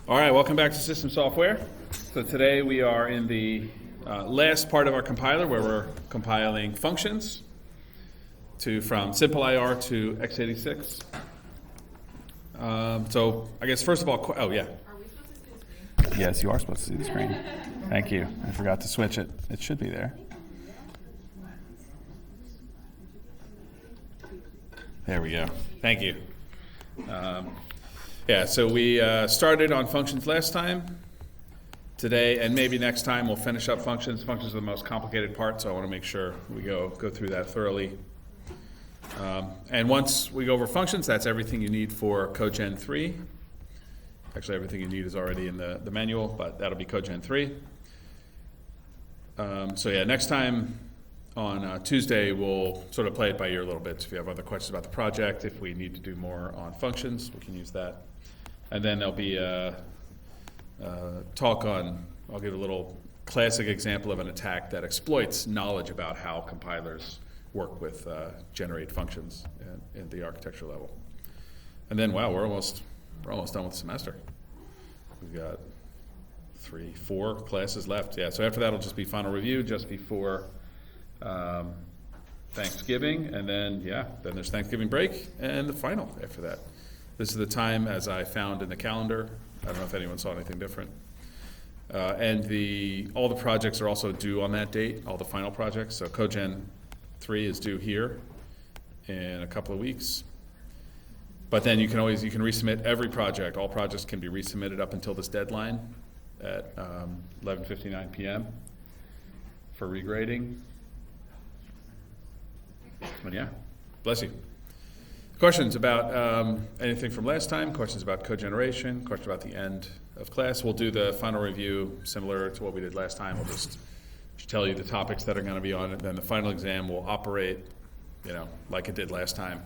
All right, welcome back to System Software. So today we are in the last part of our compiler where we're compiling functions from simple IR to x86. So I guess first of all, oh yeah. Are we supposed to see the screen? Yes, you are supposed to see the screen. Thank you. I forgot to switch it. It should be there. There we go. Thank you. Yeah, so we started on functions last time. Today, and maybe next time, we'll finish up functions. Functions are the most complicated part, so I want to make sure we go through that thoroughly. And once we go over functions, that's everything you need for CodeGen 3. Actually, everything you need is already in the manual, but that'll be CodeGen 3. So yeah, next time on Tuesday, we'll sort of play it by ear a little bit. So if you have other questions about the project, if we need to do more on functions, we can use that. And then there'll be a talk on, I'll give a little classic example of an attack that exploits knowledge about how compilers work with generate functions in the architecture level. And then, wow, we're almost done with the semester. We've got 3-4 classes left. Yeah, so after that, it'll just be final review just before Thanksgiving, and then there's Thanksgiving break and the final after that. This is the time, as I found in the calendar. I don't know if anyone saw anything different. And all the projects are also due on that date, all the final projects. So CodeGen 3 is due here in a couple of weeks. But then you can resubmit every project. All projects can be resubmitted up until this deadline at 11:59 p.m. for regrading. But yeah, bless you. Questions about anything from last time, questions about code generation, questions about the end of class. We'll do the final review similar to what we did last time. We'll just tell you the topics that are going to be on it. Then the final exam will operate, like it did last time.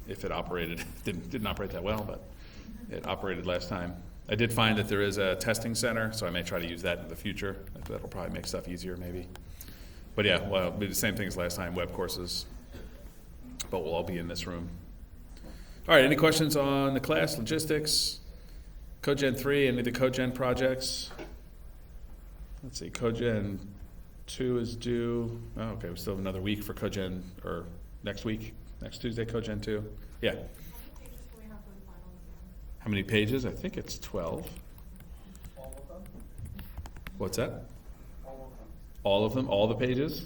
If it operated, didn't operate that well, but it operated last time. I did find that there is a testing center, so I may try to use that in the future. That'll probably make stuff easier maybe. But yeah, well, it'll be the same thing as last time, web courses. But we'll all be in this room. All right, any questions on the class, logistics, CodeGen 3, any of the CodeGen projects? Let's see, CodeGen 2 is due. Oh, okay, we still have another week for CodeGen, or next week, next Tuesday, CodeGen 2. Yeah. How many pages? I think it's 12. All of them? What's that? All of them. All of them? All the pages?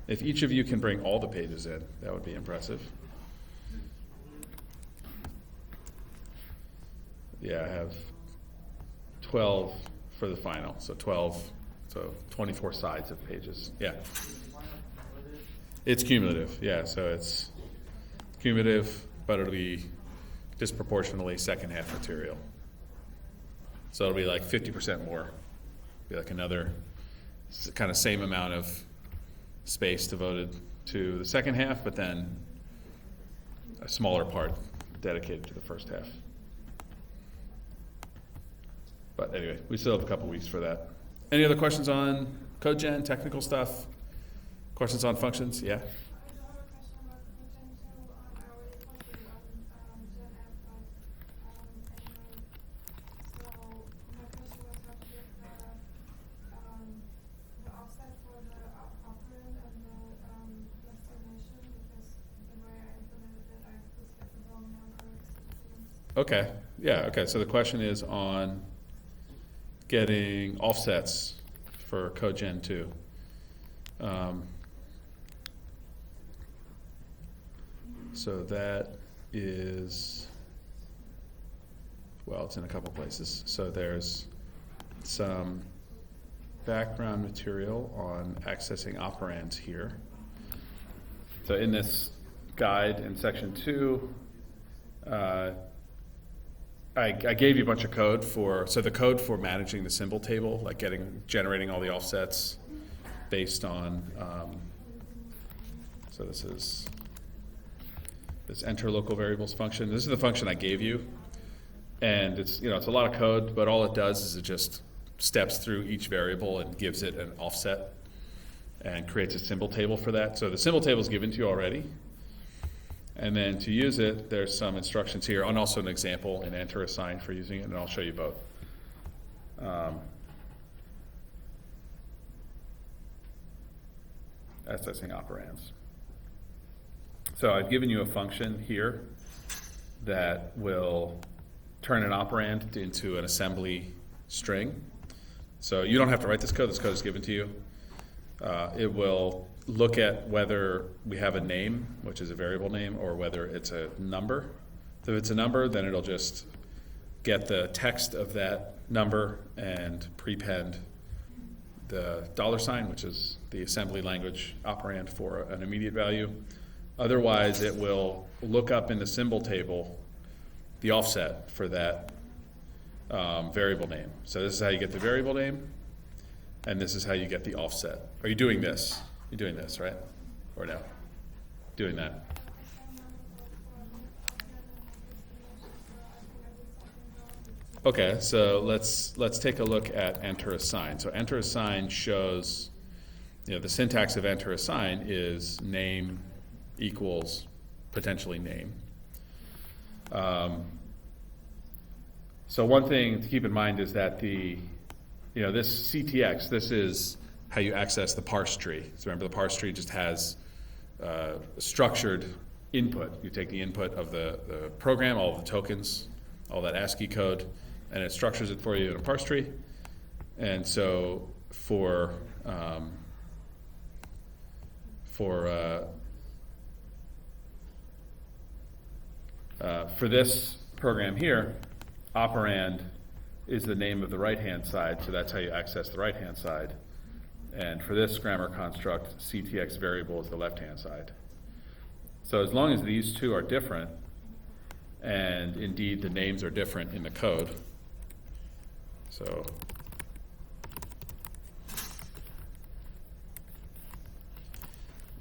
If each of you can bring all the pages in, that would be impressive. Yeah, I have 12 for the final, so 24 sides of pages. Yeah. It's cumulative, yeah, so it's cumulative, but it'll be disproportionately second half material. So it'll be like 50% more. Be like another kind of same amount of space devoted to the second half, but then a smaller part dedicated to the first half. But anyway, we still have a couple weeks for that. Any other questions on CodeGen, technical stuff? Questions on functions? Yeah? Okay, yeah, okay, so the question is on getting offsets for CodeGen 2. So that is, well, it's in a couple places. So there's some background material on accessing operands here. So in this guide in section 2, I gave you a bunch of code the code for managing the symbol table, like generating all the offsets based on, so this is this enter local variables function. This is the function I gave you, and it's a lot of code, but all it does is it just steps through each variable and gives it an offset and creates a symbol table for that. So the symbol table is given to you already, And then to use it, there's some instructions here, and also an example and enter assign for using it, and I'll show you both. Accessing operands. So I've given you a function here that will turn an operand into an assembly string. So you don't have to write this code is given to you. It will look at whether we have a name, which is a variable name, or whether it's a number. So if it's a number, then it'll just get the text of that number and prepend the $, which is the assembly language operand for an immediate value. Otherwise, it will look up in the symbol table the offset for that variable name. So this is how you get the variable name, and this is how you get the offset. Are you doing this? You're doing this, right? Or no? Doing that. Okay, so let's take a look at enter assign. So enter assign shows, the syntax of enter assign is name equals potentially name. So one thing to keep in mind is that this CTX, this is how you access the parse tree. So remember, the parse tree just has structured input. You take the input of the program, all of the tokens, all that ASCII code, and it structures it for you in a parse tree. And so for this program here, operand is the name of the right-hand side, so that's how you access the right-hand side. And for this grammar construct, CTX variable is the left-hand side. So as long as these two are different, and indeed the names are different in the code, so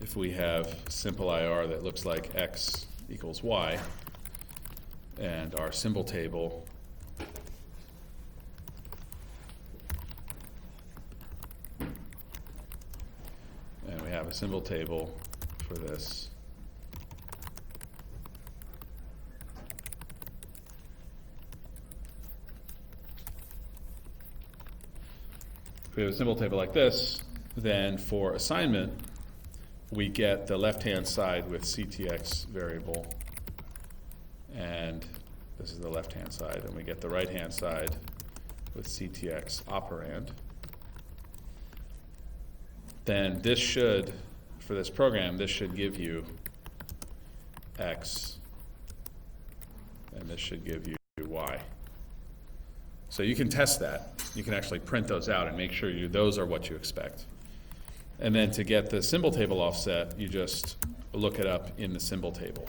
if we have simple IR that looks like X equals Y, and our symbol table and we have a symbol table for this. If we have a symbol table like this, then for assignment, we get the left-hand side with CTX variable, and this is the left-hand side, and we get the right-hand side with CTX operand. Then this should, for this program, this should give you X, and this should give you Y. So you can test that. You can actually print those out and make sure those are what you expect. And then to get the symbol table offset, you just look it up in the symbol table.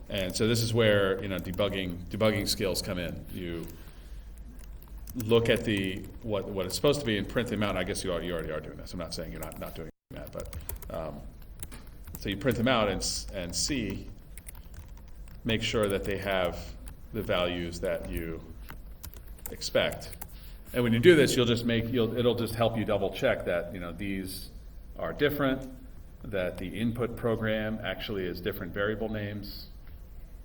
And so this is where debugging skills come in. You look at what it's supposed to be and print them out. I guess you already are doing this. I'm not saying you're not doing that, but so you print them out and see, make sure that they have the values that you expect. And when you do this, it'll just help you double check that these are different, that the input program actually is different variable names.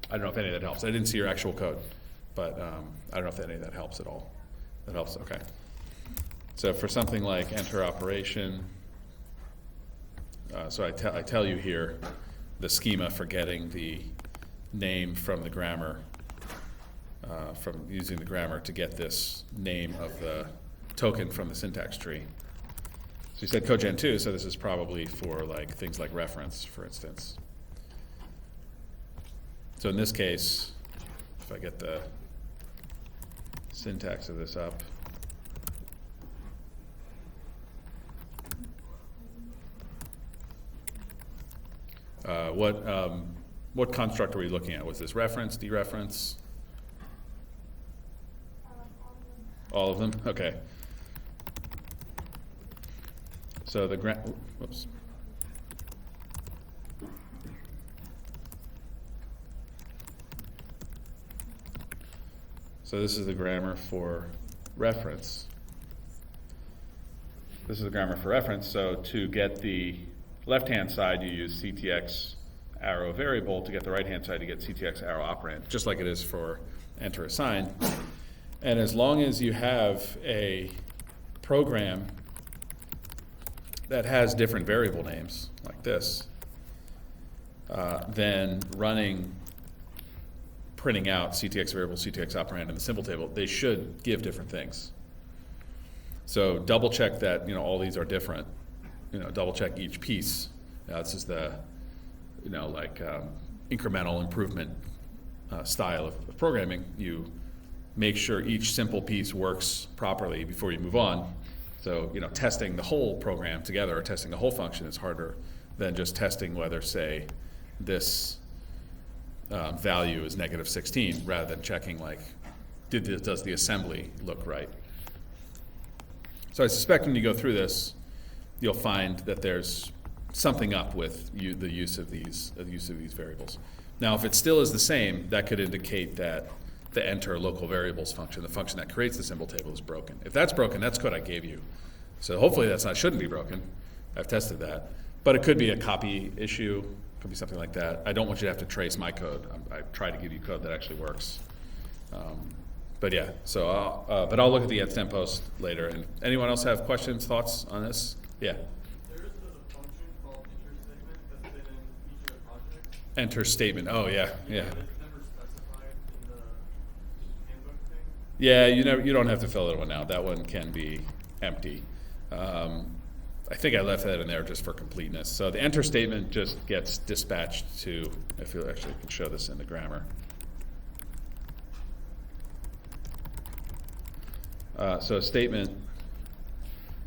I don't know if any of that helps. I didn't see your actual code, but I don't know if any of that helps at all. That helps, okay. So for something like enter operation, so I tell you here the schema for getting the name from the grammar, from using the grammar to get this name of the token from the syntax tree. So you said cogen 2, so this is probably for things like reference, for instance. So in this case, if I get the syntax of this up, what construct are we looking at? Was this reference, dereference? All of them? Okay. So whoops. So this is the grammar for reference. This is the grammar for reference. So to get the left-hand side, you use CTX arrow variable to get the right-hand side to get CTX arrow operand, just like it is for enter assign. And as long as you have a program that has different variable names, like this, then printing out CTX variable, CTX operand in the symbol table, they should give different things. So double check that all these are different. Double check each piece. This is the incremental improvement style of programming. You make sure each simple piece works properly before you move on. So testing the whole program together or testing the whole function is harder than just testing whether, say, this value is -16, rather than checking does the assembly look right. So I suspect when you go through this, you'll find that there's something up with the use of these variables. Now, if it still is the same, that could indicate that the enter local variables function, the function that creates the symbol table, is broken. If that's broken, that's code I gave you. So hopefully shouldn't be broken. I've tested that. But it could be a copy issue, could be something like that. I don't want you to have to trace my code. I try to give you code that actually works. But yeah, so I'll look at the @stem post later. And anyone else have questions, thoughts on this? Yeah. There is a function called enter statement that's been in each of the projects. Enter statement. Oh yeah. But it's never specified in the handbook thing. Yeah, you don't have to fill that one out. That one can be empty. I think I left that in there just for completeness. So the enter statement just gets dispatched to, if you actually can show this in the grammar. So a statement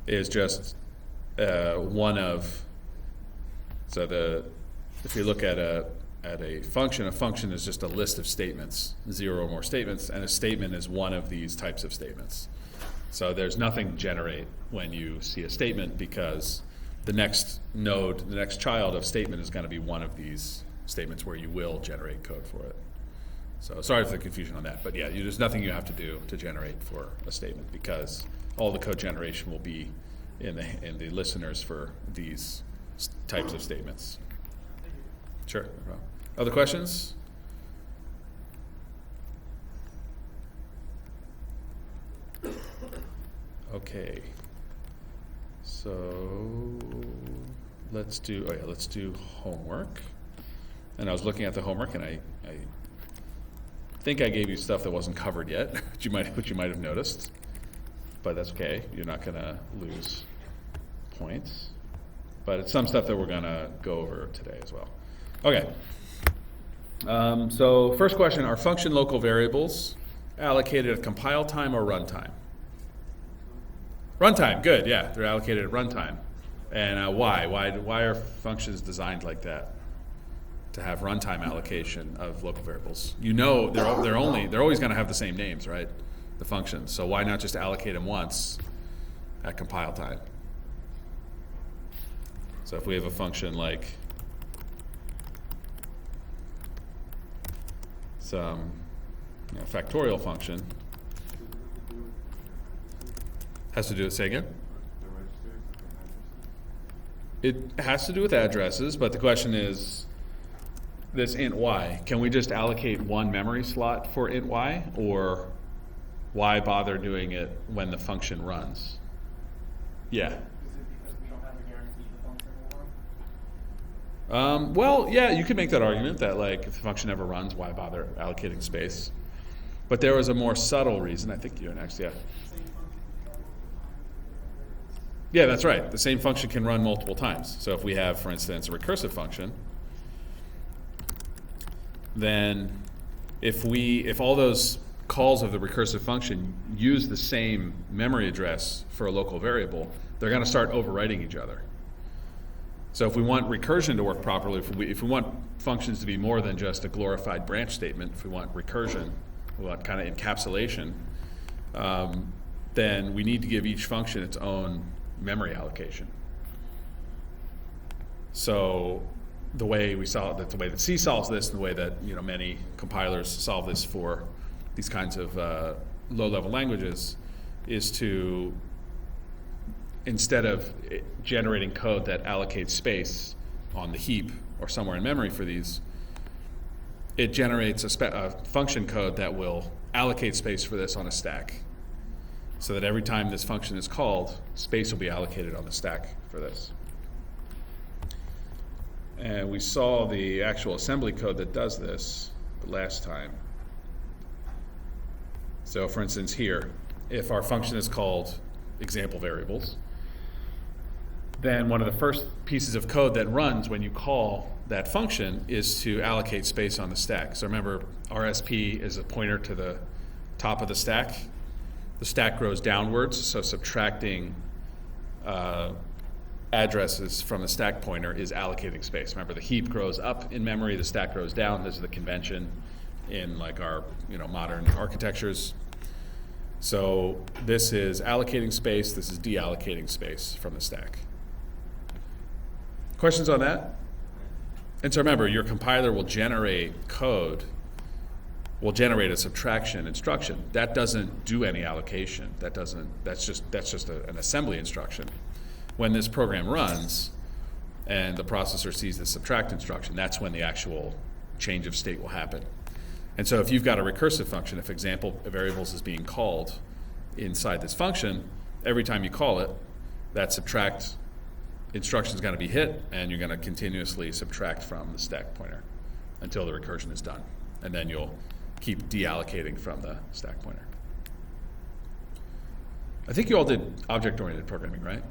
is just one of, if you look at a function is just a list of statements, 0 or more statements, and a statement is one of these types of statements. So there's nothing to generate when you see a statement, because the next node, the next child of statement is going to be one of these statements where you will generate code for it. So sorry for the confusion on that, but yeah, there's nothing you have to do to generate for a statement, because all the code generation will be in the listeners for these types of statements. Sure, no problem. Other questions? Okay, so let's do homework. And I was looking at the homework, and I think I gave you stuff that wasn't covered yet, which you might have noticed, but that's okay. You're not going to lose points, but it's some stuff that we're going to go over today as well. Okay. So first question: are function local variables allocated at compile time or runtime? Runtime, good. Yeah, they're allocated at runtime. And why? Why are functions designed like that? To have runtime allocation of local variables. They're always going to have the same names, right? The functions. So why not just allocate them once at compile time? So if we have a function like some factorial function, has to do with, say again? It has to do with addresses, but the question is, this int y, can we just allocate one memory slot for int y, or why bother doing it when the function runs? Yeah. Is it because we don't have a guarantee the function will run? Well, yeah, you could make that argument that if the function never runs, why bother allocating space? But there was a more subtle reason. I think you're next, yeah. Yeah, that's right. The same function can run multiple times. So if we have, for instance, a recursive function, then if all those calls of the recursive function use the same memory address for a local variable, they're going to start overwriting each other. So if we want recursion to work properly, if we want functions to be more than just a glorified branch statement, if we want recursion, we want kind of encapsulation, then we need to give each function its own memory allocation. So the way that C solves this, and the way that many compilers solve this for these kinds of low-level languages, is to, instead of generating code that allocates space on the heap or somewhere in memory for these, it generates a function code that will allocate space for this on a stack. So that every time this function is called, space will be allocated on the stack for this. And we saw the actual assembly code that does this last time. So for instance here, if our function is called example variables, then one of the first pieces of code that runs when you call that function is to allocate space on the stack. So remember, RSP is a pointer to the top of the stack. The stack grows downwards, so subtracting addresses from the stack pointer is allocating space. Remember, the heap grows up in memory, the stack grows down. This is the convention in like our modern architectures. So this is allocating space, this is deallocating space from the stack. Questions on that? And so remember, your compiler will generate code, will generate a subtraction instruction. That doesn't do any allocation. That's just an assembly instruction. When this program runs and the processor sees the subtract instruction, that's when the actual change of state will happen. And so if you've got a recursive function, if example variables is being called inside this function, every time you call it, that subtract instruction is going to be hit, and you're going to continuously subtract from the stack pointer until the recursion is done. And then you'll keep deallocating from the stack pointer. I think you all did object-oriented programming, right?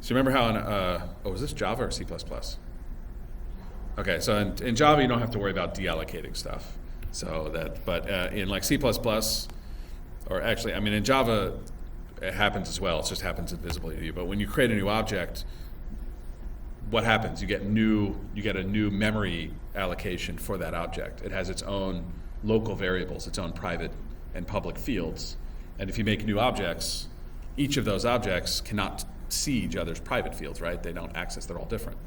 So remember how was this Java or C++? Okay, so in Java you don't have to worry about deallocating stuff. But in like C++, or actually, I mean in Java it happens as well, it just happens invisibly to you. But when you create a new object, what happens? You get a new memory allocation for that object. It has its own local variables, its own private and public fields. And if you make new objects, each of those objects cannot see each other's private fields, right? They don't access, they're all different.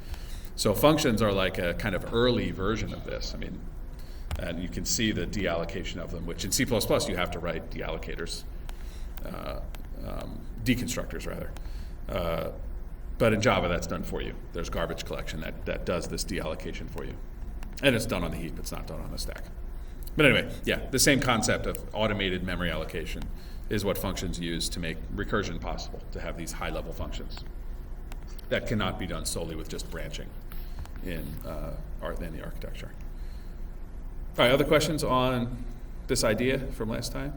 So functions are like a kind of early version of this. I mean, and you can see the deallocation of them, which in C++ you have to write deallocators, deconstructors rather. But in Java that's done for you. There's garbage collection that does this deallocation for you. And it's done on the heap, it's not done on the stack. But anyway, yeah, the same concept of automated memory allocation is what functions use to make recursion possible, to have these high-level functions. That cannot be done solely with just branching in the architecture. All right, other questions on this idea from last time?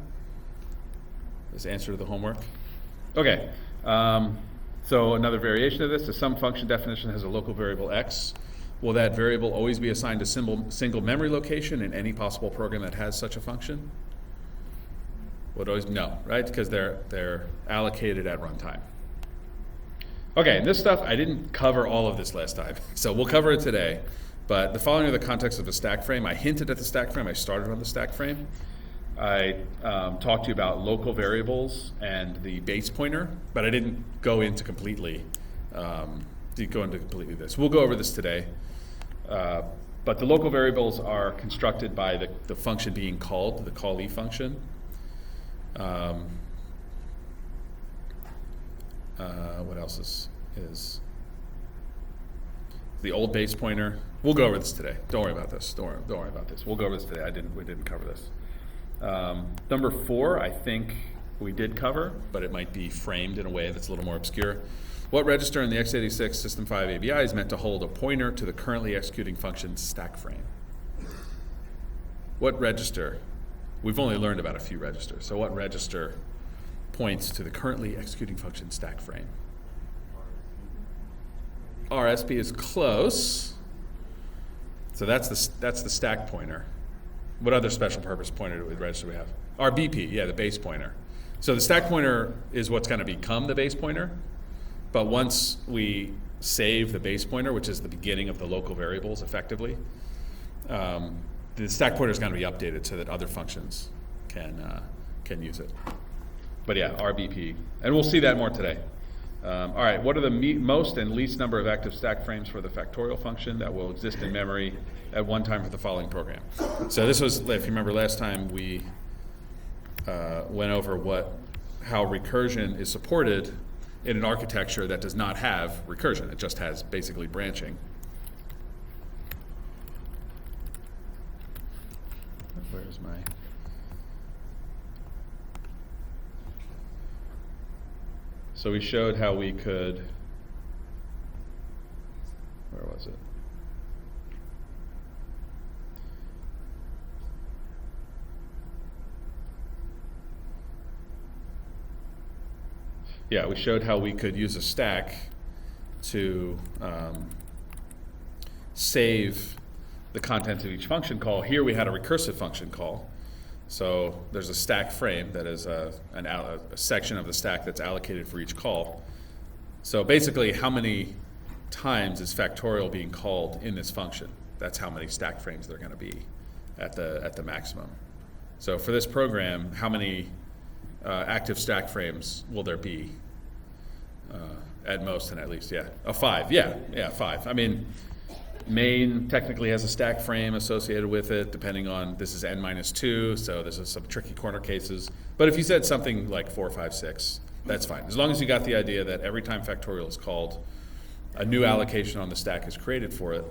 This answer to the homework? Okay, so another variation of this, the sum function definition has a local variable x. Will that variable always be assigned a single memory location in any possible program that has such a function? Would always, no, right? Because they're allocated at runtime. Okay, and this stuff, I didn't cover all of this last time, so we'll cover it today. But the following are the context of the stack frame. I hinted at the stack frame, I started on the stack frame. I talked to you about local variables and the base pointer, but I didn't go into completely this. We'll go over this today. But the local variables are constructed by the function being called, the callee function. What else is the old base pointer? We'll go over this today. Don't worry about this. Don't worry about this. We'll go over this today. We didn't cover this. Number 4, I think we did cover, but it might be framed in a way that's a little more obscure. What register in the x86 System 5 ABI is meant to hold a pointer to the currently executing function's stack frame? What register? We've only learned about a few registers. So what register points to the currently executing function stack frame? RSP is close. So that's the stack pointer. What other special purpose pointer register do we have? RBP, yeah, the base pointer. So the stack pointer is what's going to become the base pointer. But once we save the base pointer, which is the beginning of the local variables effectively, the stack pointer is going to be updated so that other functions can use it. But yeah, RBP. And we'll see that more today. All right, what are the most and least number of active stack frames for the factorial function that will exist in memory at one time for the following program? So this was, if you remember last time, we went over how recursion is supported in an architecture that does not have recursion. It just has basically branching. Where's my? So we showed how we could, where was it? Yeah, we showed how we could use a stack to save the content of each function call. Here we had a recursive function call. So there's a stack frame that is a section of the stack that's allocated for each call. So basically, how many times is factorial being called in this function? That's how many stack frames there are going to be at the maximum. So for this program, how many active stack frames will there be? At most and at least, yeah. 5, yeah, 5. I mean, main technically has a stack frame associated with it, depending on, this is n-2, so there's some tricky corner cases. But if you said something like 4, 5, 6, that's fine. As long as you got the idea that every time factorial is called, a new allocation on the stack is created for it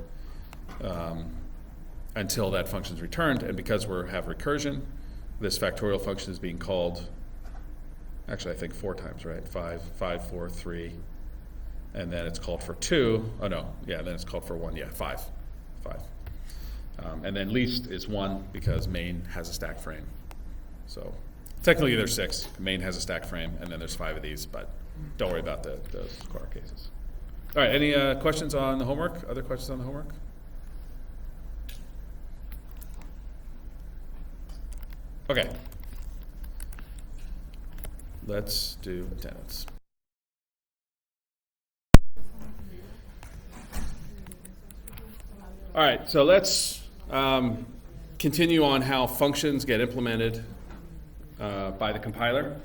until that function is returned. And because we have recursion, this factorial function is being called, actually I think 4 times, right? 5, 4, 3. And then it's called for 2. Oh no, yeah, then it's called for 1. Yeah, 5. And then least is 1 because main has a stack frame. So technically there's 6. Main has a stack frame, and then there's 5 of these, but don't worry about those corner cases. All right, any questions on the homework? Other questions on the homework? Okay. Let's do attendance. All right, so let's continue on how functions get implemented by the compiler.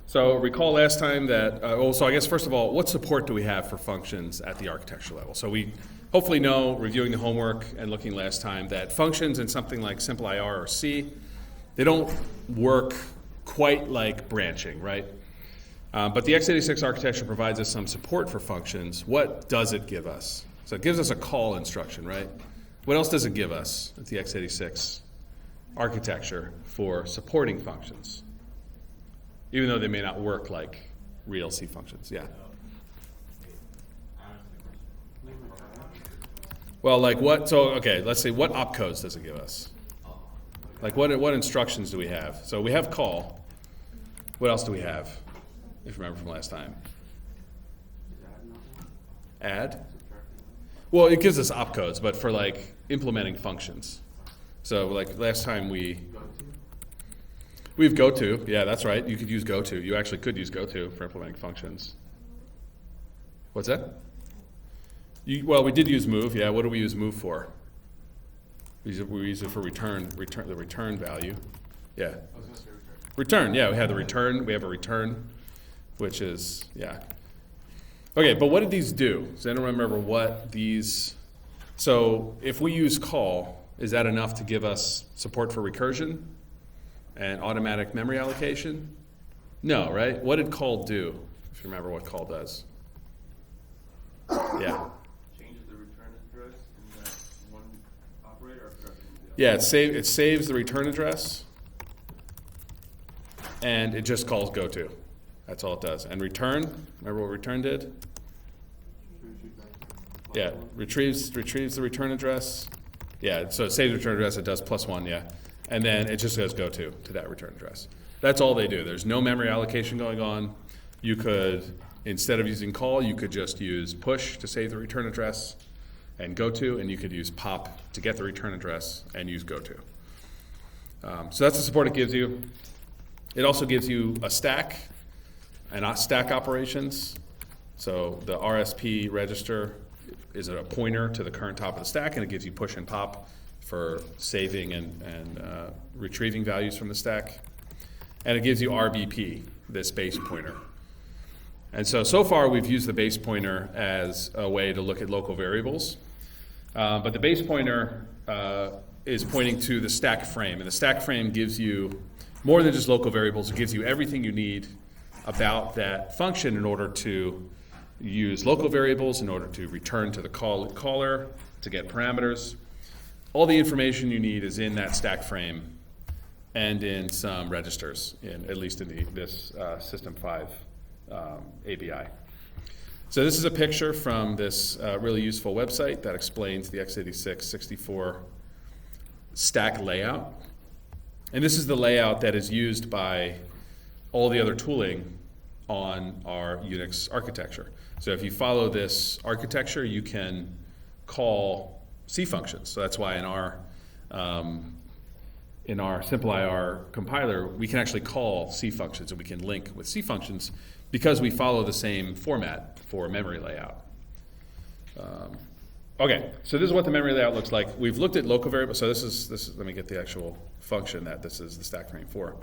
So recall last time that, so I guess first of all, what support do we have for functions at the architecture level? So we hopefully know, reviewing the homework and looking last time, that functions in something like simple IR or C, they don't work quite like branching, right? But the x86 architecture provides us some support for functions. What does it give us? So it gives us a call instruction, right? What else does it give us at the x86 architecture for supporting functions? Even though they may not work like real C functions, yeah. Well, like what, so okay, let's see, what opcodes does it give us? Like what instructions do we have? So we have call. What else do we have, if you remember from last time? Add? Well, it gives us opcodes, but for like implementing functions. So like last time we have goto. Yeah, that's right. You could use goto. You actually could use goto for implementing functions. What's that? Well, we did use move. Yeah, what do we use move for? We use it for the return value. Yeah. I was going to say Return. Yeah, we have the return. We have a return, which is, yeah. Okay, but what did these do? Does anyone remember what these? So if we use call, is that enough to give us support for recursion and automatic memory allocation? No, right? What did call do? If you remember what call does. Yeah. changes the return address in that one operator or directly to the other? Yeah, it saves the return address, and it just calls goto. That's all it does. And return, remember what return did? Yeah, retrieves the return address. Yeah, so it saves the return address, it does +1, yeah. And then it just goes goto to that return address. That's all they do. There's no memory allocation going on. You could, instead of using call, you could just use push to save the return address and goto, and you could use pop to get the return address and use goto. So that's the support it gives you. It also gives you a stack and stack operations. So the RSP register is a pointer to the current top of the stack, and it gives you push and pop for saving and retrieving values from the stack. And it gives you RBP, this base pointer. And so far we've used the base pointer as a way to look at local variables. But the base pointer is pointing to the stack frame. And the stack frame gives you more than just local variables. It gives you everything you need about that function in order to use local variables, in order to return to the caller to get parameters. all the information you need is in that stack frame and in some registers, at least in this System 5 ABI. So this is a picture from this really useful website that explains the x86 64 stack layout. And this is the layout that is used by all the other tooling on our Unix architecture. So if you follow this architecture, you can call C functions. So that's why in our simple IR compiler, we can actually call C functions, and we can link with C functions because we follow the same format for memory layout. Okay, so this is what the memory layout looks like. We've looked at local variables. So this is. Let me get the actual function that this is the stack frame for.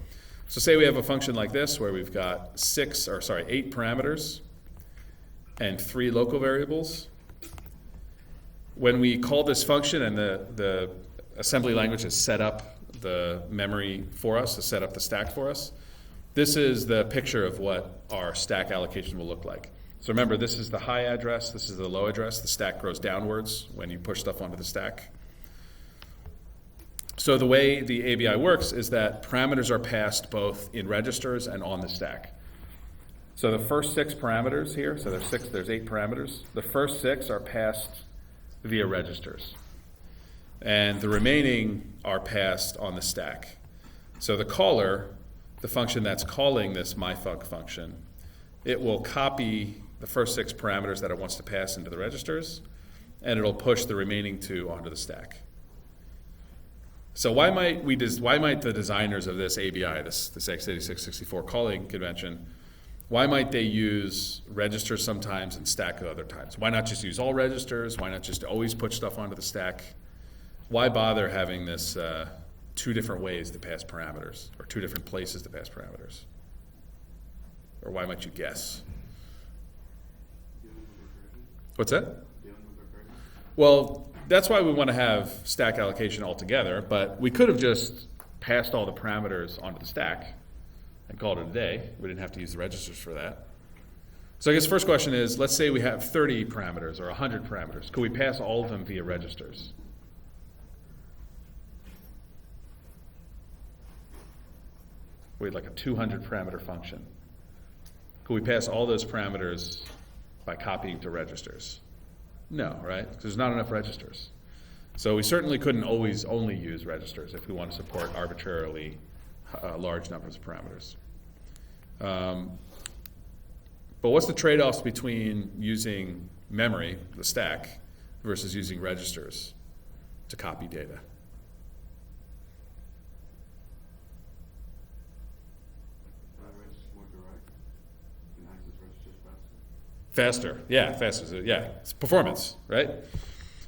So say we have a function like this where we've got 8 parameters and 3 local variables. When we call this function and the assembly language has set up the memory for us, has set up the stack for us, this is the picture of what our stack allocation will look like. So remember, this is the high address, this is the low address. The stack grows downwards when you push stuff onto the stack. So the way the ABI works is that parameters are passed both in registers and on the stack. So the first 6 parameters here, so there's 8 parameters. The first 6 are passed via registers. And the remaining are passed on the stack. So the caller, the function that's calling this myfunc function, it will copy the first 6 parameters that it wants to pass into the registers, and it'll push the remaining 2 onto the stack. So why might the designers of this ABI, this x86 64 calling convention, why might they use registers sometimes and stack at other times? Why not just use all registers? Why not just always put stuff onto the stack? Why bother having this 2 different ways to pass parameters, or 2 different places to pass parameters? Or why might you guess? What's that? Well, that's why we want to have stack allocation altogether, but we could have just passed all the parameters onto the stack and called it a day. We didn't have to use the registers for that. So I guess the first question is, let's say we have 30 parameters or 100 parameters. Could we pass all of them via registers? We had like a 200 parameter function. Could we pass all those parameters by copying to registers? No, right? Because there's not enough registers. So we certainly couldn't always only use registers if we want to support arbitrarily large numbers of parameters. But what's the trade-offs between using memory, the stack, versus using registers to copy data? Faster, yeah, faster, yeah. It's performance, right?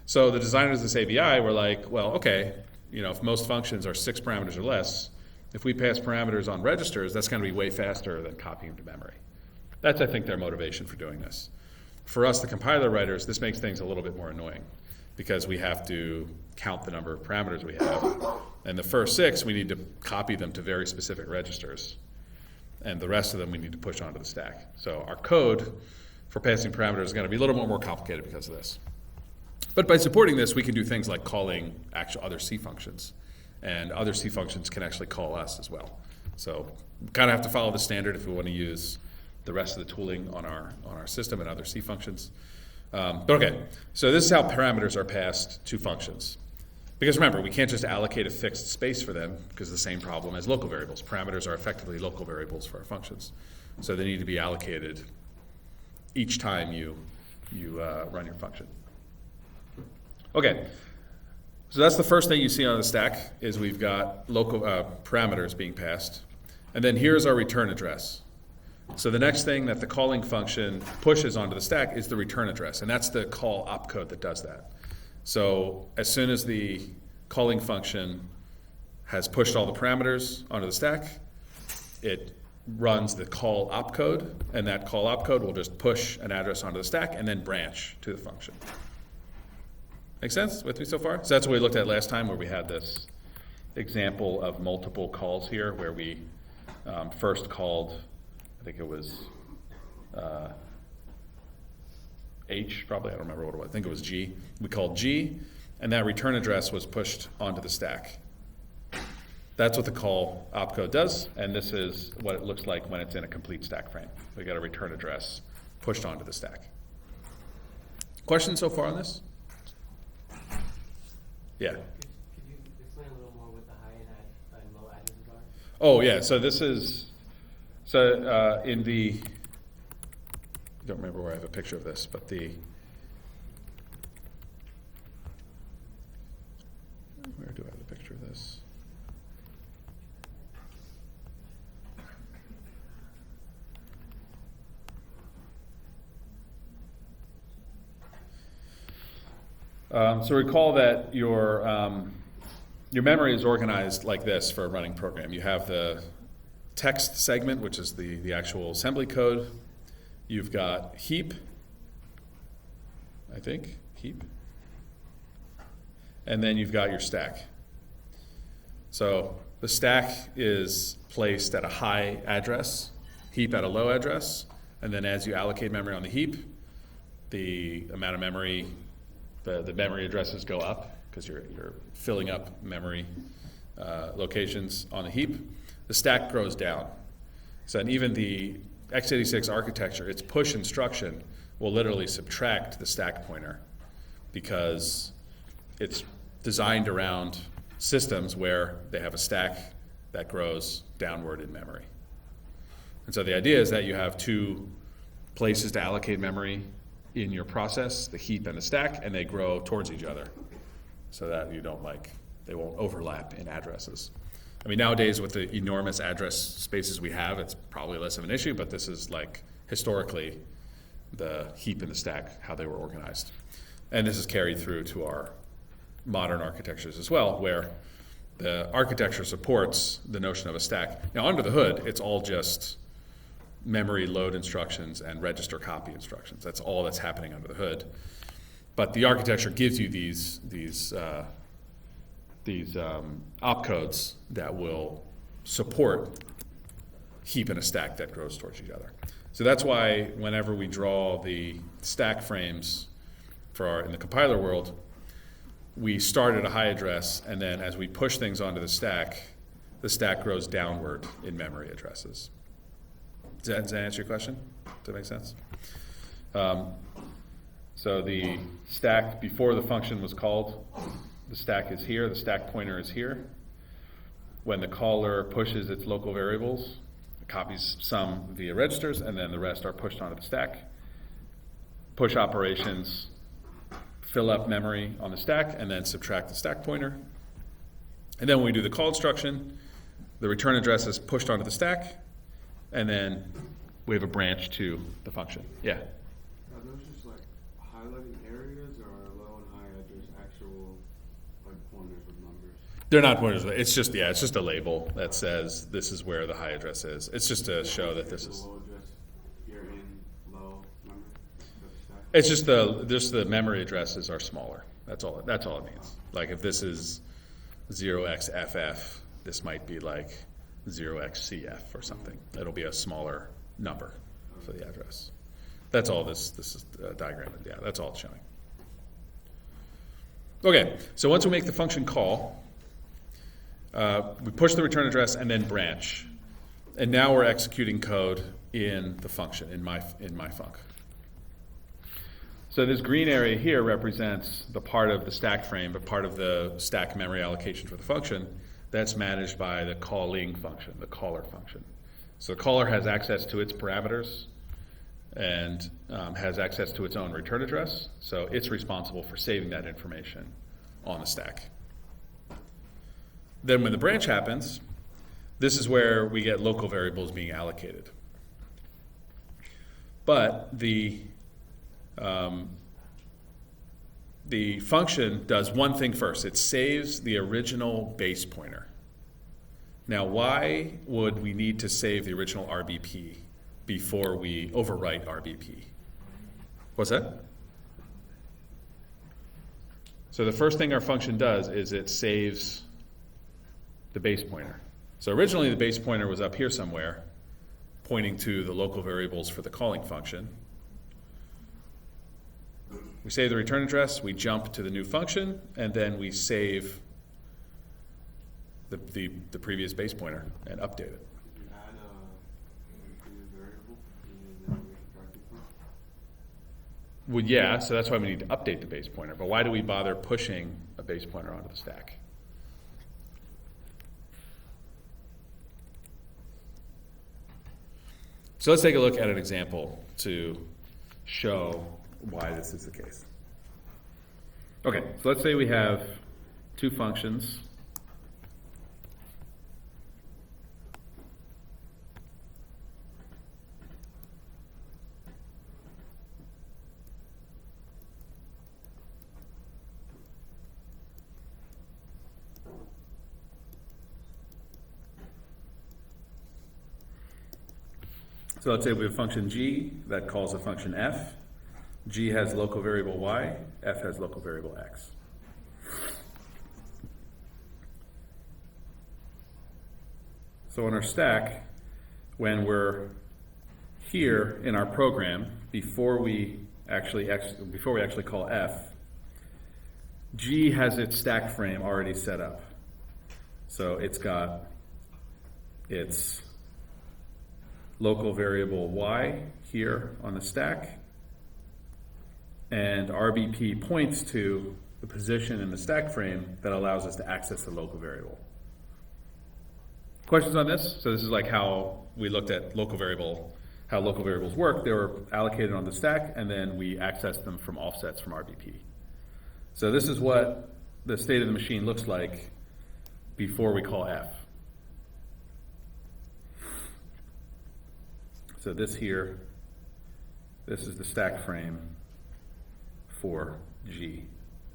So the designers of this ABI were like, well, okay, if most functions are 6 parameters or less, if we pass parameters on registers, that's going to be way faster than copying to memory. That's, I think, their motivation for doing this. For us, the compiler writers, this makes things a little bit more annoying because we have to count the number of parameters we have. And the first 6, we need to copy them to very specific registers. And the rest of them we need to push onto the stack. So our code for passing parameters is going to be a little more complicated because of this. But by supporting this, we can do things like calling actual other C functions. And other C functions can actually call us as well. So we kind of have to follow the standard if we want to use the rest of the tooling on our system and other C functions. But okay, so this is how parameters are passed to functions. Because remember, we can't just allocate a fixed space for them because it's the same problem as local variables. Parameters are effectively local variables for our functions. So they need to be allocated each time you run your function. Okay, so that's the first thing you see on the stack is we've got local parameters being passed. And then here's our return address. So the next thing that the calling function pushes onto the stack is the return address, and that's the call opcode that does that. So as soon as the calling function has pushed all the parameters onto the stack, it runs the call opcode, and that call opcode will just push an address onto the stack and then branch to the function. Make sense with me so far? So that's what we looked at last time, where we had this example of multiple calls here, where we first called, I think it was H, probably, I don't remember what it was. I think it was G. We called G, and that return address was pushed onto the stack. That's what the call opcode does, and this is what it looks like when it's in a complete stack frame. We got a return address pushed onto the stack. Questions so far on this? Yeah. Could you explain a little more what the high and low addresses are? Oh yeah, so this is, in the, I don't remember where I have a picture of this, but where do I have a picture of this? So recall that your memory is organized like this for a running program. You have the text segment, which is the actual assembly code. You've got heap, I think, heap. And then you've got your stack. So the stack is placed at a high address, heap at a low address, and then as you allocate memory on the heap, the amount of memory, the memory addresses go up because you're filling up memory locations on the heap. The stack grows down. So and even the x86 architecture, its push instruction will literally subtract the stack pointer because it's designed around systems where they have a stack that grows downward in memory. And so the idea is that you have two places to allocate memory in your process, the heap and the stack, and they grow towards each other so that they won't overlap in addresses. I mean, nowadays with the enormous address spaces we have, it's probably less of an issue, but this is like historically the heap and the stack, how they were organized. And this is carried through to our modern architectures as well, where the architecture supports the notion of a stack. Now, under the hood, it's all just memory load instructions and register copy instructions. That's all that's happening under the hood. But the architecture gives you these opcodes that will support heap and a stack that grows towards each other. So that's why whenever we draw the stack frames in the compiler world, we start at a high address, and then as we push things onto the stack grows downward in memory addresses. Does that answer your question? Does that make sense? So the stack before the function was called, the stack is here, the stack pointer is here. When the caller pushes its local variables, it copies some via registers, and then the rest are pushed onto the stack. Push operations fill up memory on the stack and then subtract the stack pointer. And then when we do the call instruction, the return address is pushed onto the stack, and then we have a branch to the function. Yeah? Are those just like highlighting areas, or are low and high address actual like pointers with numbers? They're not pointers. It's just a label that says this is where the high address is. It's just to show that this is. The low address here in low memory. That's the stack. It's just the memory addresses are smaller. That's all it means. Like if this is 0xFF, this might be like 0xCF or something. It'll be a smaller number for the address. That's all this is diagrammed. Yeah, that's all it's showing. Okay, so once we make the function call, we push the return address and then branch. And now we're executing code in the function, in my func. So this green area here represents the part of the stack frame, but part of the stack memory allocation for the function that's managed by the calling function, the caller function. So the caller has access to its parameters and has access to its own return address. So it's responsible for saving that information on the stack. Then when the branch happens, this is where we get local variables being allocated. But the function does one thing first. It saves the original base pointer. Now, why would we need to save the original RBP before we overwrite RBP? What's that? So the first thing our function does is it saves the base pointer. So originally the base pointer was up here somewhere, pointing to the local variables for the calling function. We save the return address, we jump to the new function, and then we save the previous base pointer and update it. Did you add a previous variable and then we subtract it from? Well, yeah, so that's why we need to update the base pointer. But why do we bother pushing a base pointer onto the stack? So let's take a look at an example to show why this is the case. Okay, so let's say we have two functions. So let's say we have a function g that calls a function f. G has local variable y, f has local variable x. So in our stack, when we're here in our program, before we actually call f, g has its stack frame already set up. So it's got its local variable y here on the stack, and RBP points to the position in the stack frame that allows us to access the local variable. Questions on this? So this is like how we looked at how local variables work. They were allocated on the stack, and then we accessed them from offsets from RBP. So this is what the state of the machine looks like before we call f. So this here, this is the stack frame for G.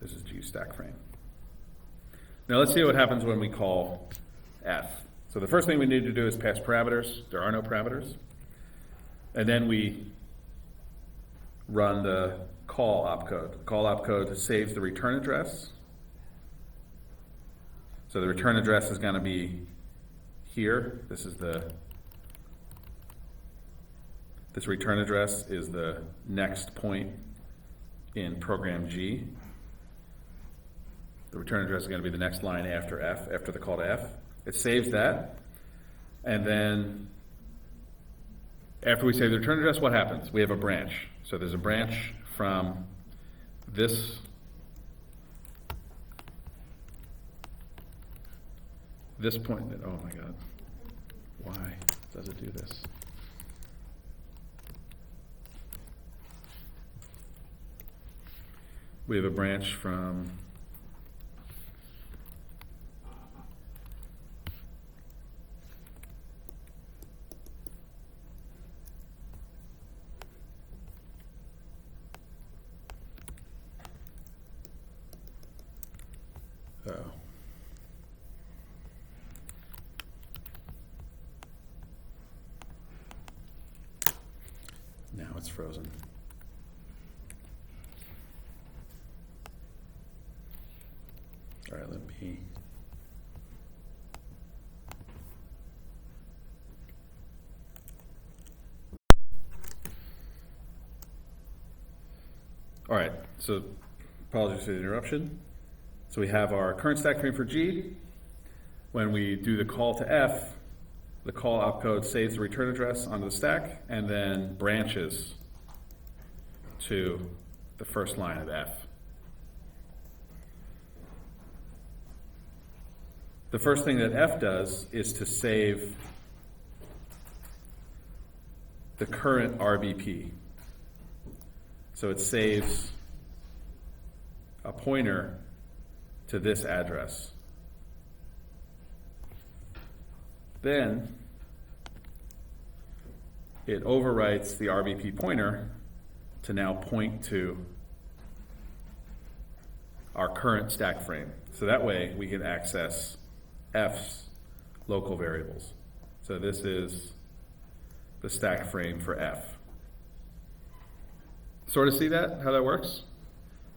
This is G's stack frame. Now let's see what happens when we call F. So the first thing we need to do is pass parameters. There are no parameters. And then we run the call opcode. Call opcode saves the return address. So the return address is going to be here. This return address is the next point in program G. The return address is going to be the next line after F, after the call to F. It saves that, and then after we save the return address, what happens? We have a branch. So there's a branch from this point. Oh my God, why does it do this? We have a branch from now it's frozen. All right, let me. All right, so apologies for the interruption. So we have our current stack frame for G. When we do the call to F, the call opcode saves the return address onto the stack and then branches to the first line of F. The first thing that F does is to save the current RBP. So it saves a pointer to this address. Then it overwrites the RBP pointer to now point to our current stack frame. So that way we can access F's local variables. So this is the stack frame for F. Sort of see that, how that works?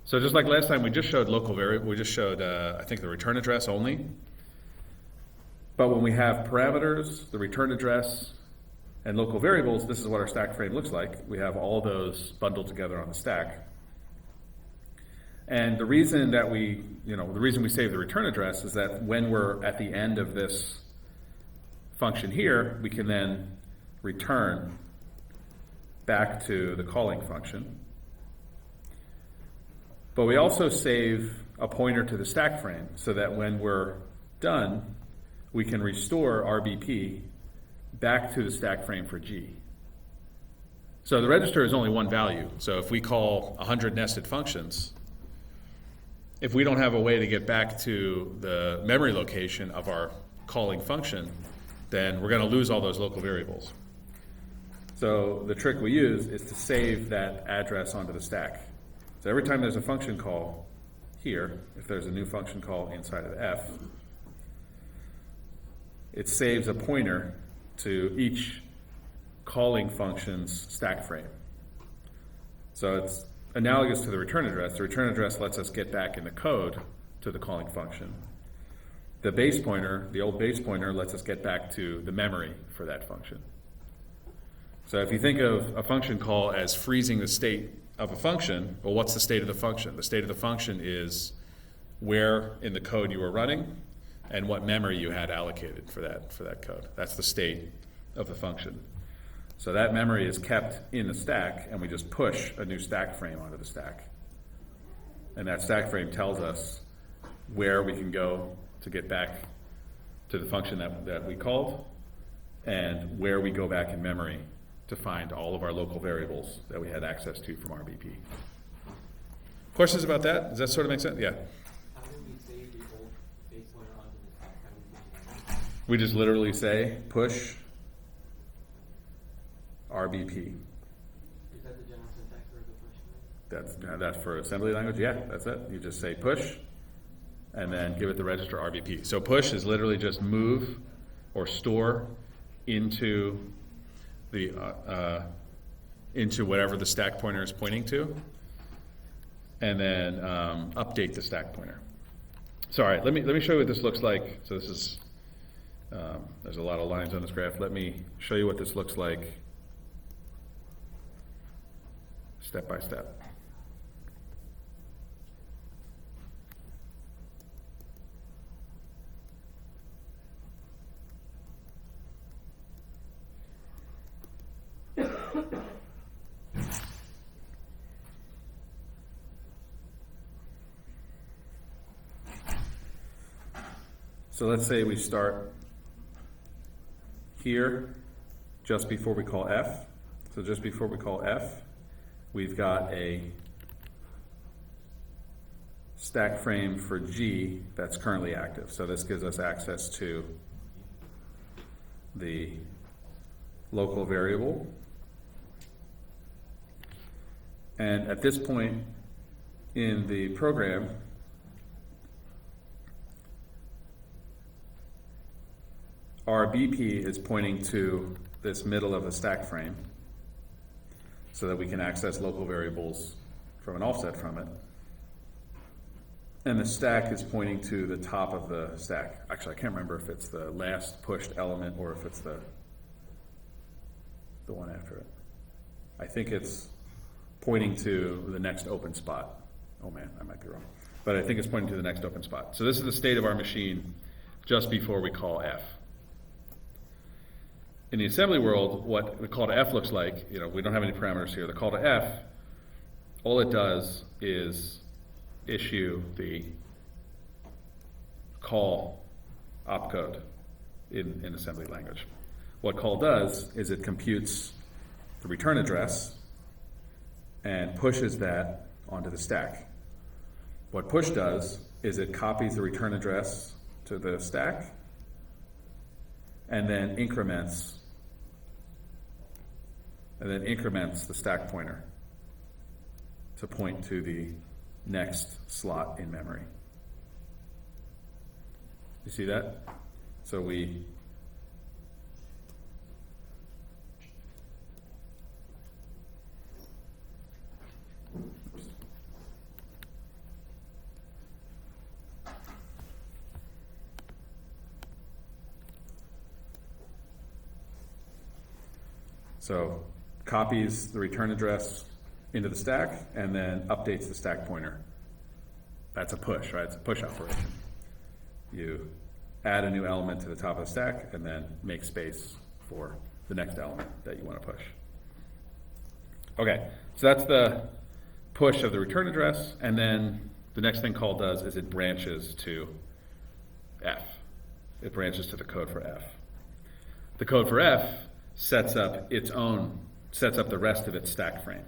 So just like last time, we just showed local variable, we just showed, I think, the return address only. But when we have parameters, the return address, and local variables, this is what our stack frame looks like. We have all those bundled together on the stack. And the reason that the reason we save the return address is that when we're at the end of this function here, we can then return back to the calling function. But we also save a pointer to the stack frame so that when we're done, we can restore RBP back to the stack frame for G. So the register is only one value. So if we call 100 nested functions, if we don't have a way to get back to the memory location of our calling function, then we're going to lose all those local variables. So the trick we use is to save that address onto the stack. So every time there's a function call here, if there's a new function call inside of F, it saves a pointer to each calling function's stack frame. So it's analogous to the return address. The return address lets us get back in the code to the calling function. The base pointer, the old base pointer, lets us get back to the memory for that function. So if you think of a function call as freezing the state of a function, well, what's the state of the function? The state of the function is where in the code you were running and what memory you had allocated for that code. That's the state of the function. So that memory is kept in the stack, and we just push a new stack frame onto the stack. And that stack frame tells us where we can go to get back to the function that we called, and where we go back in memory to find all of our local variables that we had access to from RBP. Questions about that? Does that sort of make sense? Yeah. How do we save the old base pointer onto the stack? How do we do that? We just literally say push RBP. Is that the general syntax for the push? That's for assembly language. Yeah, that's it. You just say push and then give it the register RBP. So push is literally just move or store into the into whatever the stack pointer is pointing to, and then update the stack pointer. So all right, let me show you what this looks like. So this is there's a lot of lines on this graph. Let me show you what this looks like step by step. So let's say we start here just before we call F. So just before we call F, we've got a stack frame for G that's currently active. So this gives us access to the local variable. And at this point in the program, our BP is pointing to this middle of the stack frame so that we can access local variables from an offset from it. And the stack is pointing to the top of the stack. Actually, I can't remember if it's the last pushed element or if it's the one after it. I think it's pointing to the next open spot. Oh man, I might be wrong. But I think it's pointing to the next open spot. So this is the state of our machine just before we call F. In the assembly world, what the call to F looks like, we don't have any parameters here. The call to F, all it does is issue the call opcode in assembly language. What call does is it computes the return address and pushes that onto the stack. What push does is it copies the return address to the stack and then increments the stack pointer to point to the next slot in memory. You see that? So So copies the return address into the stack and then updates the stack pointer That's a push, right? It's a push operation. You add a new element to the top of the stack and then make space for the next element that you want to push. Okay, so that's the push of the return address, and then the next thing call does is it branches to F. It branches to the code for F. The code for F sets up the rest of its stack frame.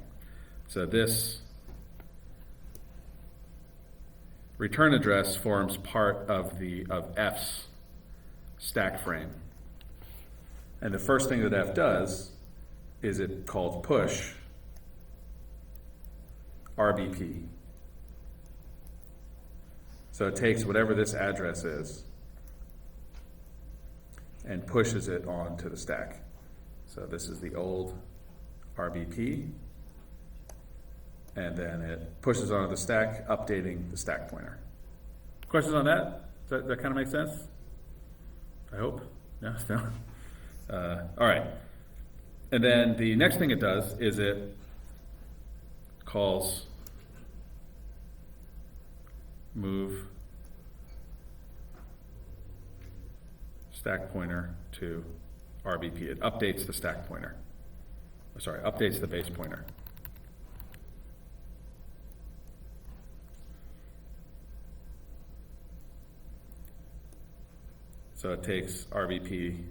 So this return address forms part of F's stack frame. And the first thing that F does is it calls push RBP. So it takes whatever this address is and pushes it onto the stack. So this is the old RBP, and then it pushes onto the stack, updating the stack pointer. Questions on that? Does that kind of make sense? I hope. No? No? All right. And then the next thing it does is it calls move stack pointer to RBP. It updates the stack pointer. Sorry, updates the base pointer. So it takes RBP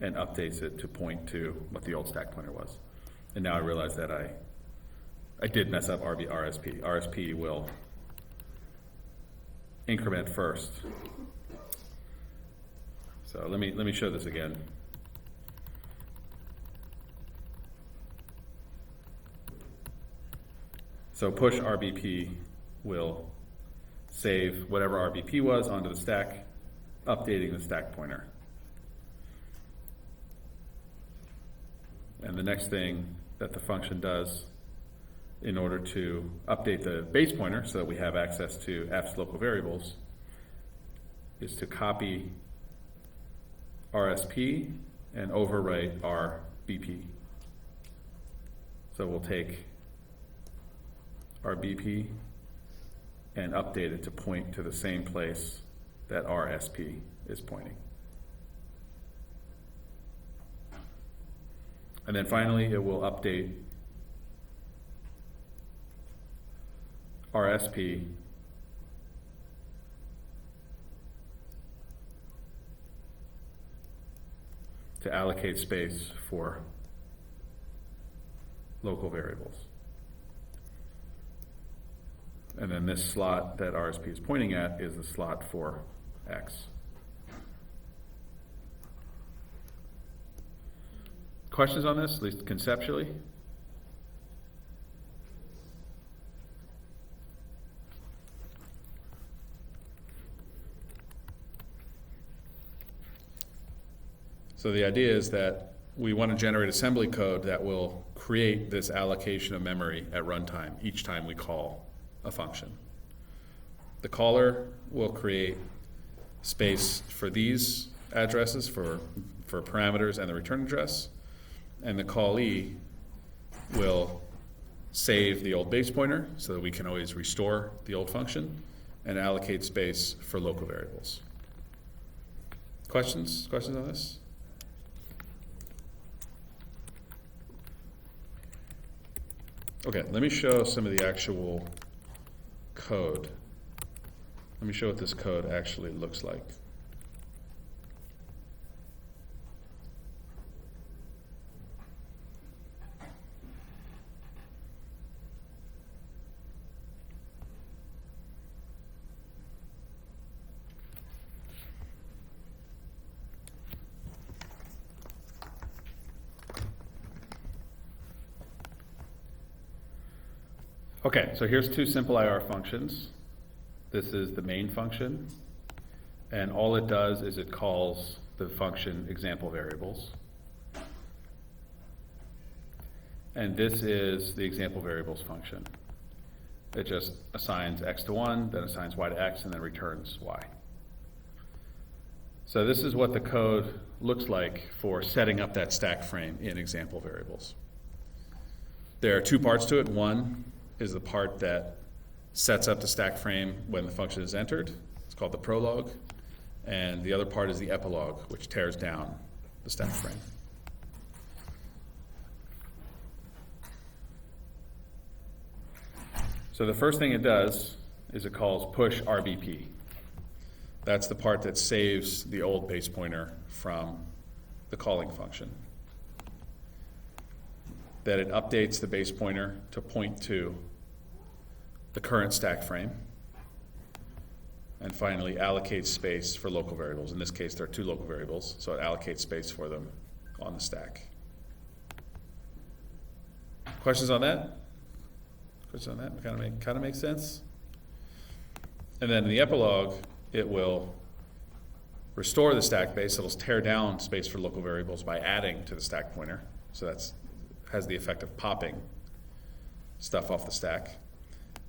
and updates it to point to what the old stack pointer was. And now I realize that I did mess up RSP. RSP will increment first. So let me show this again. So push RBP will save whatever RBP was onto the stack, updating the stack pointer. And the next thing that the function does in order to update the base pointer so that we have access to F's local variables is to copy RSP and overwrite RBP. So we'll take RBP and update it to point to the same place that RSP is pointing. And then finally, it will update RSP to allocate space for local variables. And then this slot that RSP is pointing at is the slot for X. Questions on this, at least conceptually? So the idea is that we want to generate assembly code that will create this allocation of memory at runtime each time we call a function. The caller will create space for these addresses, for parameters and the return address, and the callee will save the old base pointer so that we can always restore the old function and allocate space for local variables. Questions? Questions on this? Okay, let me show some of the actual code. Let me show what this code actually looks like. Okay, so here's two simple IR functions. This is the main function, and all it does is it calls the function example variables. And this is the example variables function. It just assigns x to 1, then assigns y to x, and then returns y. So this is what the code looks like for setting up that stack frame in example variables. There are two parts to it. One is the part that sets up the stack frame when the function is entered. It's called the prologue. And the other part is the epilogue, which tears down the stack frame. So the first thing it does is it calls push RBP. That's the part that saves the old base pointer from the calling function. That it updates the base pointer to point to the current stack frame. And finally allocates space for local variables. In this case, there are 2 local variables, so it allocates space for them on the stack. Questions on that? Questions on that? Kind of makes sense? And then in the epilogue, it will restore the stack base. It'll tear down space for local variables by adding to the stack pointer. So that's has the effect of popping stuff off the stack.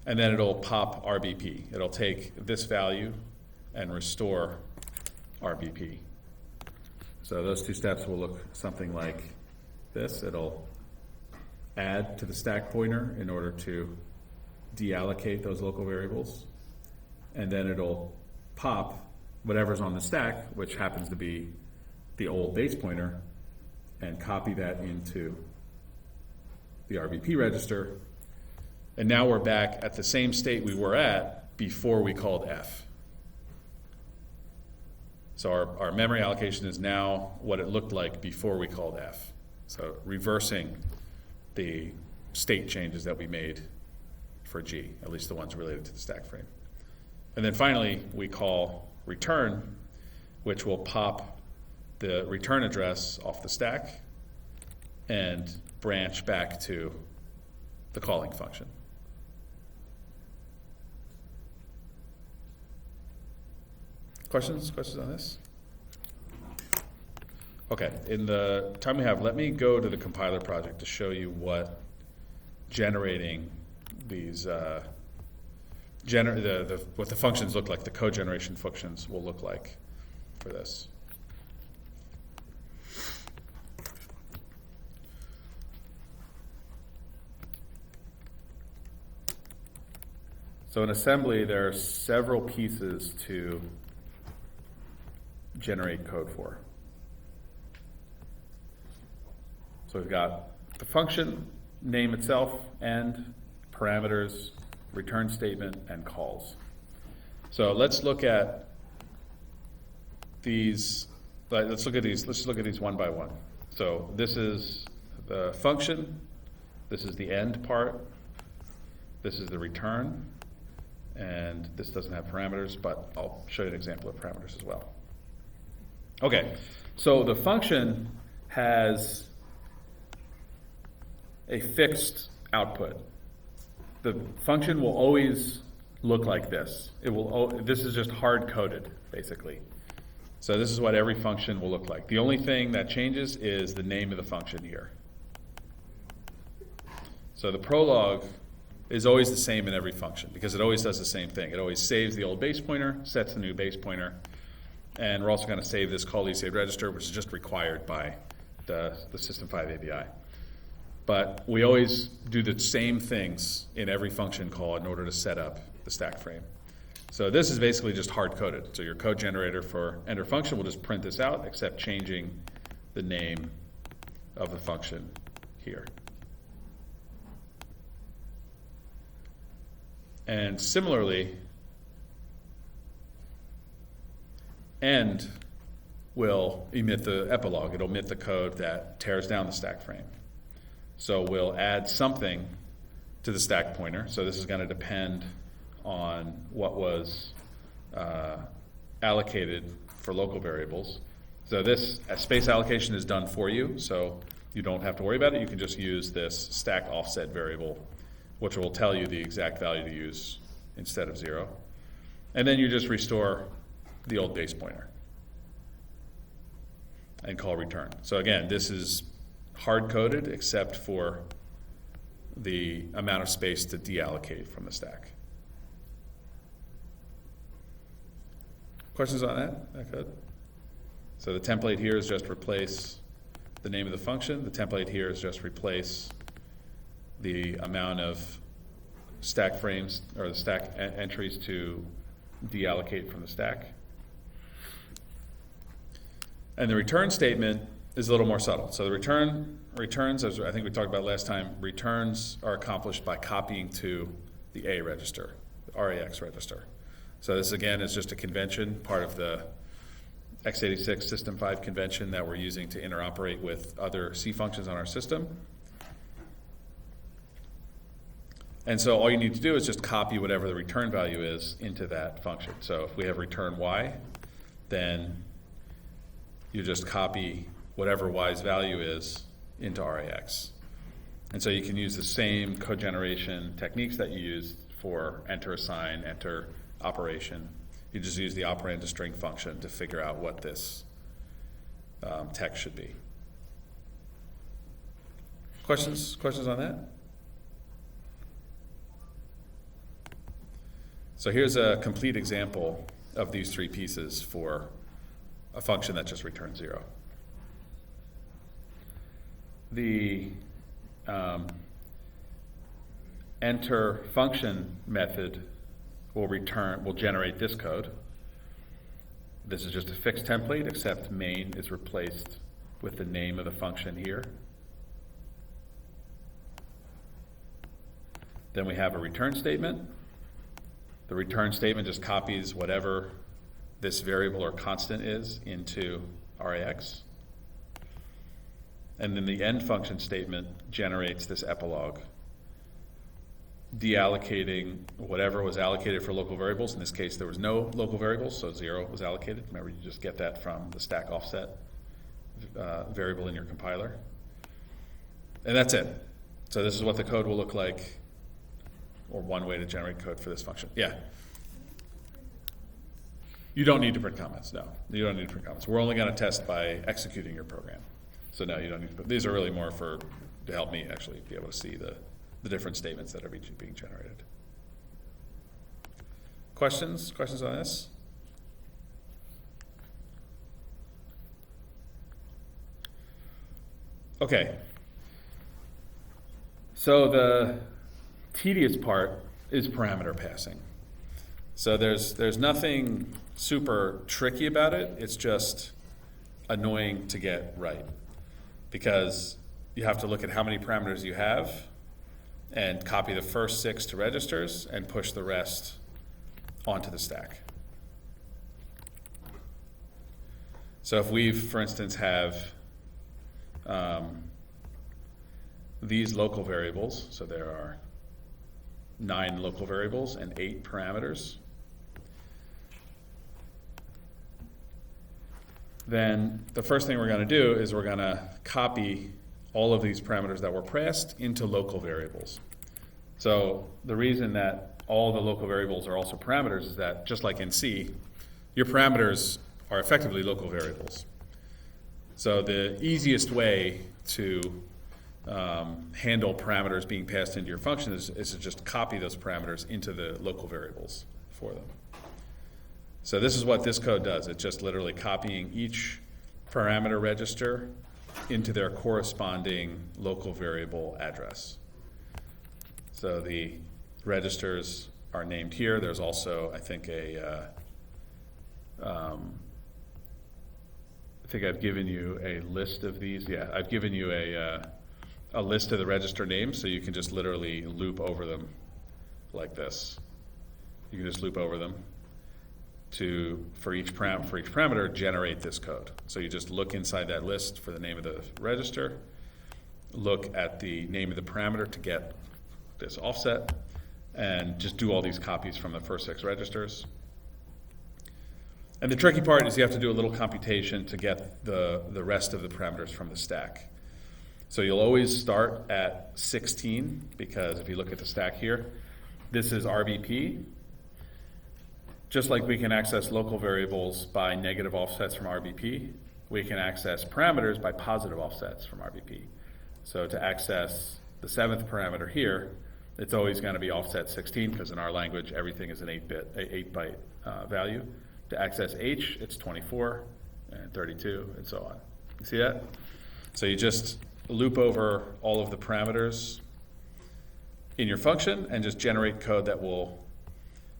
And then it'll pop RBP. It'll take this value and restore RBP. So those 2 steps will look something like this. It'll add to the stack pointer in order to deallocate those local variables. And then it'll pop whatever's on the stack, which happens to be the old base pointer, and copy that into the RBP register. And now we're back at the same state we were at before we called F. So our memory allocation is now what it looked like before we called F. So reversing the state changes that we made for G, at least the ones related to the stack frame. And then finally, we call return, which will pop the return address off the stack and branch back to the calling function. Questions on this? Okay, in the time we have, let me go to the compiler project to show you what generating these, what the functions look like, the code generation functions will look like for this. So in assembly, there are several pieces to generate code for. So we've got the function name itself, and parameters, return statement, and calls. So let's look at these. Let's look at these one by one. So this is the function. This is the end part. This is the return. And this doesn't have parameters, but I'll show you an example of parameters as well. Okay, so the function has a fixed output. The function will always look like this. This is just hard-coded, basically. So this is what every function will look like. The only thing that changes is the name of the function here. So the prologue is always the same in every function because it always does the same thing. It always saves the old base pointer, sets the new base pointer, and we're also going to save this call saved register, which is just required by the System 5 API. But we always do the same things in every function call in order to set up the stack frame. So this is basically just hard-coded. So your code generator for enter function will just print this out, except changing the name of the function here. And similarly, end will emit the epilogue. It'll emit the code that tears down the stack frame. So we'll add something to the stack pointer. So this is going to depend on what was allocated for local variables. So this space allocation is done for you, so you don't have to worry about it. You can just use this stack offset variable, which will tell you the exact value to use instead of 0. And then you just restore the old base pointer and call return. So again, this is hard-coded except for the amount of space to deallocate from the stack. Questions on that code? So the template here is just replace the name of the function. The template here is just replace the amount of stack frames or the stack entries to deallocate from the stack. And the return statement is a little more subtle. So the returns, as I think we talked about last time, returns are accomplished by copying to the A register, the RAX register. So this again is just a convention, part of the x86 System 5 convention that we're using to interoperate with other C functions on our system. And so all you need to do is just copy whatever the return value is into that function. So if we have return y, then you just copy whatever y's value is into RAX. And so you can use the same code generation techniques that you used for enter assign, enter operation. You just use the operand to string function to figure out what this text should be. Questions on that? So here's a complete example of these three pieces for a function that just returns 0. The enter function method will generate this code. This is just a fixed template, except main is replaced with the name of the function here. Then we have a return statement. The return statement just copies whatever this variable or constant is into RAX. And then the end function statement generates this epilogue, deallocating whatever was allocated for local variables. In this case, there was no local variables, so 0 was allocated. Remember, you just get that from the stack offset variable in your compiler. And that's it. So this is what the code will look like, or one way to generate code for this function. Yeah? You don't need to print comments, no. You don't need to print comments. We're only going to test by executing your program. So no, you don't need to. But these are really more to help me actually be able to see the different statements that are being generated. Questions on this? Okay. So the tedious part is parameter passing. So there's nothing super tricky about it. It's just annoying to get right, because you have to look at how many parameters you have and copy the first 6 to registers and push the rest onto the stack. So if we, for instance, have these local variables, so there are 9 local variables and 8 parameters, then the first thing we're going to do is we're going to copy all of these parameters that were passed into local variables. So the reason that all the local variables are also parameters is that, just like in C, your parameters are effectively local variables. So the easiest way to handle parameters being passed into your function is to just copy those parameters into the local variables for them. So this is what this code does. It's just literally copying each parameter register into their corresponding local variable address. So the registers are named here. There's also, I think, I think I've given you a list of these. Yeah, I've given you a list of the register names, so you can just literally loop over them like this. You can just loop over them to, for each parameter, generate this code. So you just look inside that list for the name of the register, look at the name of the parameter to get this offset, and just do all these copies from the first 6 registers. And the tricky part is you have to do a little computation to get the rest of the parameters from the stack. So you'll always start at 16, because if you look at the stack here, this is RBP. Just like we can access local variables by negative offsets from RBP, we can access parameters by positive offsets from RBP. So to access the 7th parameter here, it's always going to be offset 16, because in our language, everything is an 8-byte value. To access H, it's 24 and 32 and so on. You see that? So you just loop over all of the parameters in your function and just generate code that will,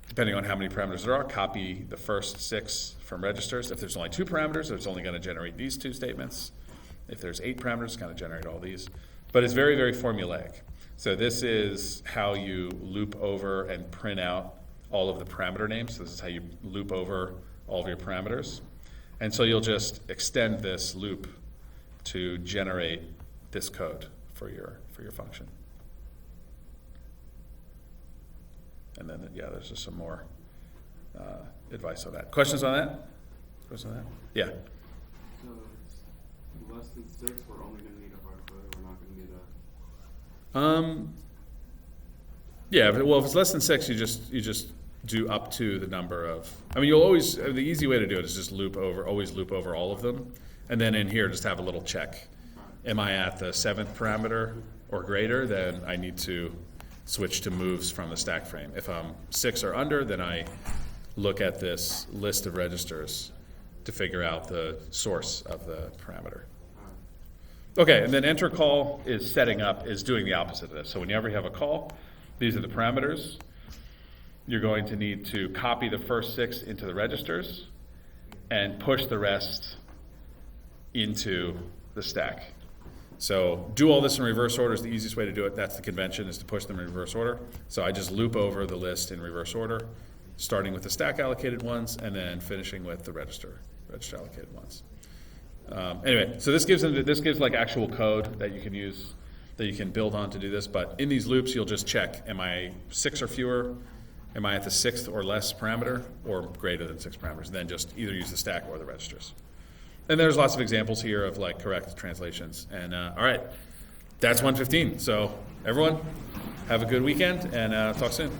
depending on how many parameters there are, copy the first 6 from registers. If there's only 2 parameters, it's only going to generate these 2 statements. If there's 8 parameters, it's going to generate all these. But it's very, very formulaic. So this is how you loop over and print out all of the parameter names. So this is how you loop over all of your parameters. And so you'll just extend this loop to generate this code for your function. And then, yeah, there's just some more advice on that. Questions on that? Questions on that? Yeah. So it's less than 6, we're only gonna need a hard code, we're not gonna need a. Yeah, well, if it's less than 6, you just do up to the number of. I mean, you'll always, the easy way to do it is just always loop over all of them, and then in here just have a little check. Am I at the 7th parameter or greater? Then I need to switch to moves from the stack frame. If I'm 6 or under, then I look at this list of registers to figure out the source of the parameter. Okay, and then enter call is doing the opposite of this. So whenever you have a call, these are the parameters. You're going to need to copy the first 6 into the registers and push the rest into the stack. So do all this in reverse order is the easiest way to do it. That's the convention, is to push them in reverse order. So I just loop over the list in reverse order, starting with the stack allocated ones and then finishing with the register allocated ones. Anyway, so this gives like actual code that you can use, that you can build on to do this. But in these loops, you'll just check: am I 6 or fewer? Am I at the 6th or less parameter, or greater than 6 parameters? And then just either use the stack or the registers. And there's lots of examples here of like correct translations. And all right, that's 115. So everyone, have a good weekend and talk soon.